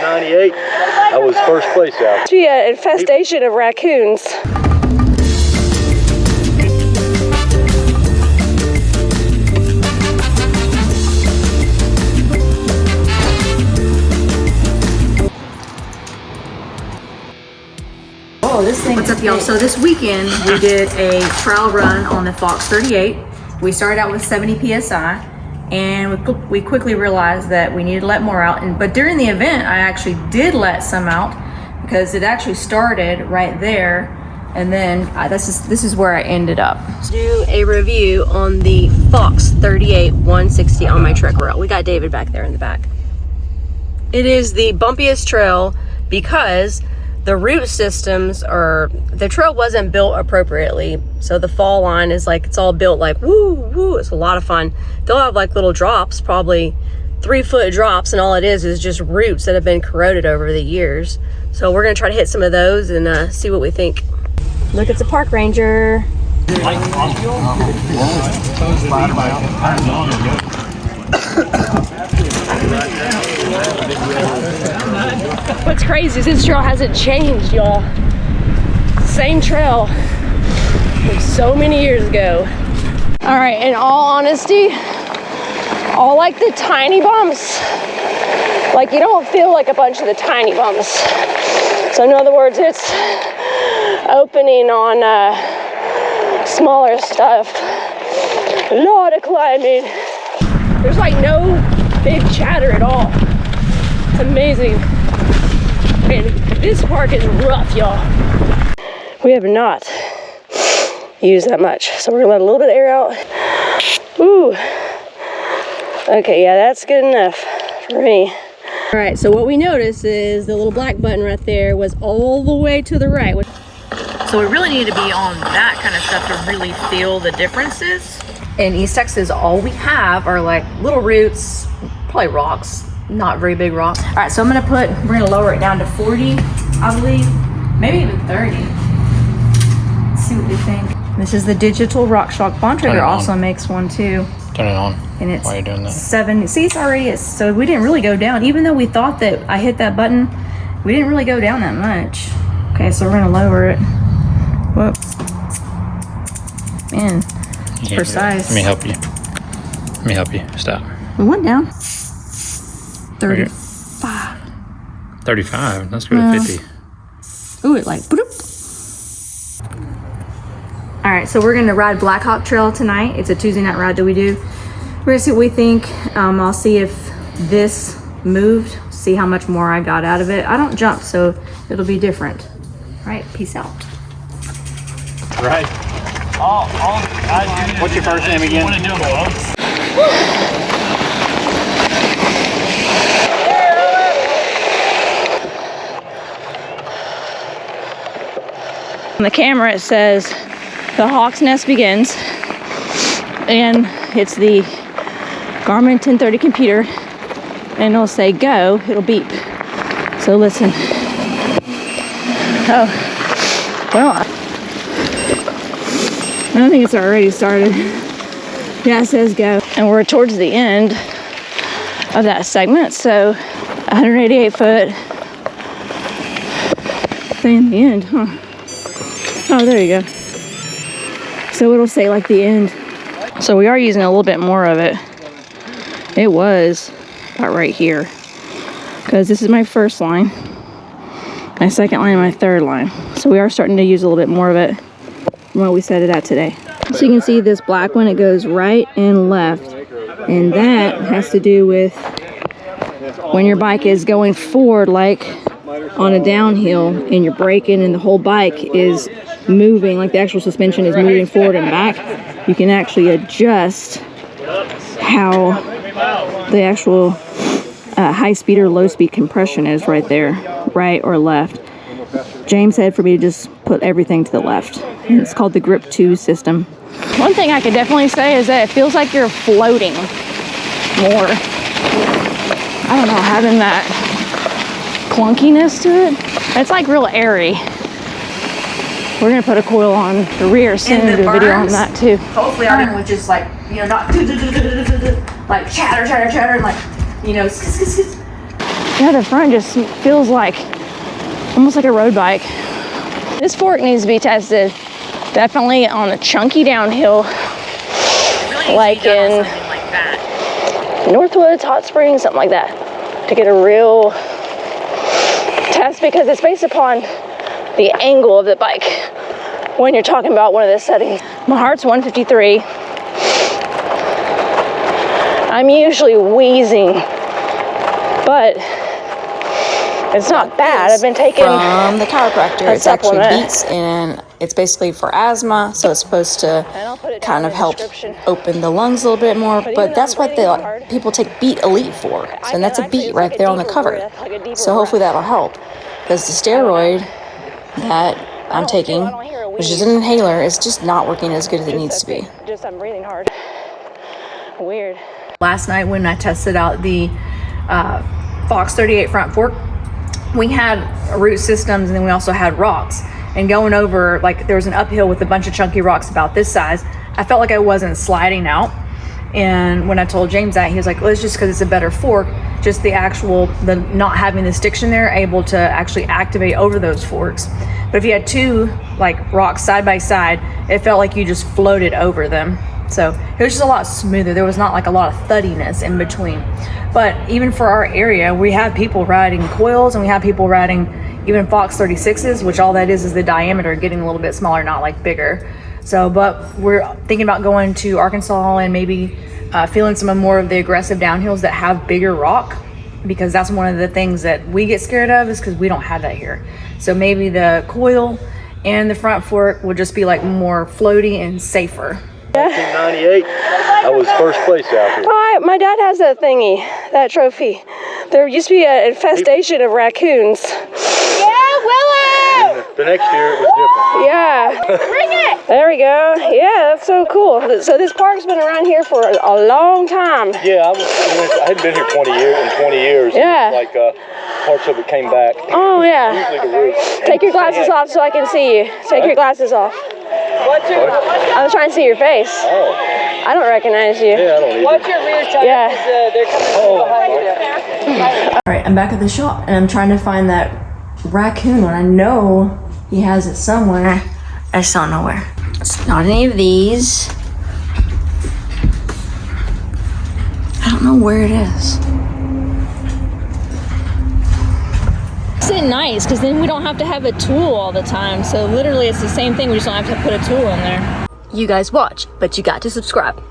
98, I was first place out. Gee, an infestation of raccoons. Oh, this thing. What's up, y'all? So this weekend we did a trial run on the Fox 38. We started out with 70 psi, and we quickly realized that we needed to let more out. But during the event, I actually did let some out because it actually started right there, and then this is where I ended up. Do a review on the Fox 38 160 on my trek route. We got David back there in the back. It is the bumpiest trail because the root systems the trail wasn't built appropriately. So the fall line is like, it's all built like, woo, woo. It's a lot of fun. They'll have like little drops, probably 3-foot drops. And all it is just roots that have been corroded over the years. So we're going to try to hit some of those and see what we think. Look, it's a park ranger. What's crazy is this trail hasn't changed, y'all. Same trail from so many years ago. All right, in all honesty, all like the tiny bumps, like you don't feel like a bunch of the tiny bumps. So in other words, it's opening on smaller stuff. A lot of climbing. There's like no big chatter at all. It's amazing. And this park is rough, y'all. We have not used that much. So we're gonna let a little bit of air out. Ooh. Okay, yeah, that's good enough for me. All right, so what we noticed is the little black button right there was all the way to the right. So we really need to be on that kind of stuff to really feel the differences. In East Texas, all we have are like little roots, probably rocks, not very big rocks. All right, so we're gonna lower it down to 40, I believe, maybe even 30. Let's see what we think. This is the digital RockShox. Bontrager also makes one too. Turn it on. And it's while you're doing that. 7. See, it's already, so we didn't really go down. Even though we thought that I hit that button, we didn't really go down that much. Okay, so we're gonna lower it. Whoops. Man, it's precise. Let me help you. Let me help you. Stop. We went down. 35. 35. Let's go to 50. Ooh, it like, boop. All right, so we're gonna ride Blackhawk Trail tonight. It's a Tuesday night ride that we do. We're gonna see what we think. I'll see if this moved, see how much more I got out of it. I don't jump, so it'll be different. All right, peace out. Right. What's your first name again? On the camera it says the Hawk's Nest begins, and it's the Garmin 1030 computer, and it'll say go, it'll beep. So listen. Oh, well, I don't think it's already started. Yeah, it says go. And we're towards the end of that segment, so 188 foot. Thing in the end, huh? Oh, there you go. So it'll say like the end. So we are using a little bit more of it. It was about right here, because this is my first line, my second line, and my third line. So we are starting to use a little bit more of it than what we set it at today. So you can see this black one, it goes right and left, and that has to do with when your bike is going forward, like on a downhill, and you're braking and the whole bike is moving, like the actual suspension is moving forward and back. You can actually adjust how the actual high speed or low speed compression is right there, right or left. James said for me to just put everything to the left. And it's called the Grip 2 system. One thing I could definitely say is that it feels like you're floating more. I don't know, having that clunkiness to it. It's like real airy. We're gonna put a coil on the rear soon and do a video on that too. Hopefully our one was just like, you know, not like chatter, and like, you know, Yeah, the front just feels like almost like a road bike. This fork needs to be tested. Definitely on a chunky downhill, like in Northwoods, Hot Springs, something like that, to get a real test, because it's based upon the angle of the bike when you're talking about one of the settings. My heart's 153. I'm usually wheezing, but it's not bad. I've been taking from the chiropractor. a It's actually supplement. beets, and it's basically for asthma, so it's supposed to kind of help open the lungs a little bit more. But that's what the people take Beet Elite for. So, and that's a beet right there on the cover. So hopefully that'll help, because the steroid that I'm taking, which is an inhaler, is just not working as good as it needs to be. Just I'm breathing hard. Weird. Last night when I tested out the Fox 38 front fork, we had root systems, and then we also had rocks. And going over, like, there was an uphill with a bunch of chunky rocks about this size, I felt like I wasn't sliding out. And when I told James that, he was like, well, it's just because it's a better fork, just the not having the stiction there, able to actually activate over those forks. But if you had two, like, rocks side by side, it felt like you just floated over them. So it was just a lot smoother. There was not like a lot of thuddiness in between. But even for our area, we have people riding coils, and we have people riding even Fox 36s, which all that is the diameter getting a little bit smaller, not like bigger. So, but we're thinking about going to Arkansas and maybe feeling some more of the aggressive downhills that have bigger rock, because that's one of the things that we get scared of, is because we don't have that here. So maybe the coil and the front fork will just be like more floaty and safer. 1998, I was first place out here. Oh, my dad has that thingy, that trophy. There used to be an infestation of raccoons. The next year it was different. Yeah. Bring it! There we go. Yeah, that's so cool. So this park's been around here for a long time. Yeah, I hadn't been here 20 years. Yeah. Like parts of it came back. Oh, yeah. Usually the roots. Take your glasses off so I can see you. Take your glasses off. I was trying to see your face. Oh. I don't recognize you. Yeah, I don't either. Watch your rear tire, Yeah. they're coming behind you. All right, I'm back at the shop, and I'm trying to find that raccoon one. I know he has it somewhere. I just don't know where. It's not any of these. I don't know where it is. It's nice because then we don't have to have a tool all the time. So literally it's the same thing. We just don't have to put a tool in there. You guys watch, but you got to subscribe.